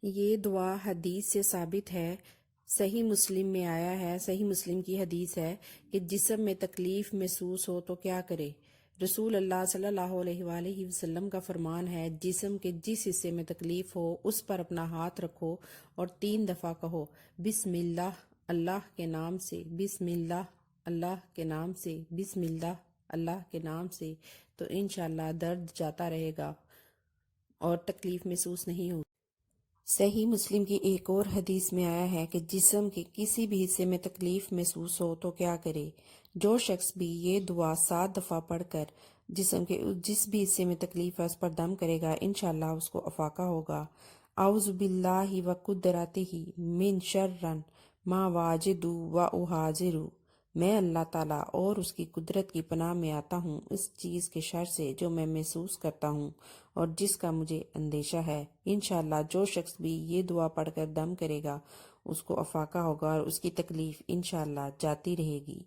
یہ دعا حدیث سے ثابت ہے، صحیح مسلم میں آیا ہے، صحیح مسلم کی حدیث ہے کہ جسم میں تکلیف محسوس ہو تو کیا کرے؟ رسول اللہ صلی اللہ علیہ وآلہ وسلم کا فرمان ہے، جسم کے جس حصے میں تکلیف ہو اس پر اپنا ہاتھ رکھو اور 3 دفعہ کہو، بسم اللہ، اللہ کے نام سے، بسم اللہ، اللہ کے نام سے، بسم اللہ، اللہ کے نام سے، تو انشاءاللہ درد جاتا رہے گا اور تکلیف محسوس نہیں ہوگی۔ صحیح مسلم کی ایک اور حدیث میں آیا ہے کہ جسم کے کسی بھی حصے میں تکلیف محسوس ہو تو کیا کرے؟ جو شخص بھی یہ دعا 7 دفعہ پڑھ کر جسم کے جس بھی حصے میں تکلیف ہے اس پر دم کرے گا، انشاءاللہ اس کو افاقہ ہوگا۔ اعوذ باللہ و قدرتہ من شر ما واجد و احاذر، میں اللہ تعالیٰ اور اس کی قدرت کی پناہ میں آتا ہوں اس چیز کے شر سے جو میں محسوس کرتا ہوں اور جس کا مجھے اندیشہ ہے۔ انشاءاللہ جو شخص بھی یہ دعا پڑھ کر دم کرے گا اس کو افاقہ ہوگا اور اس کی تکلیف انشاءاللہ جاتی رہے گی۔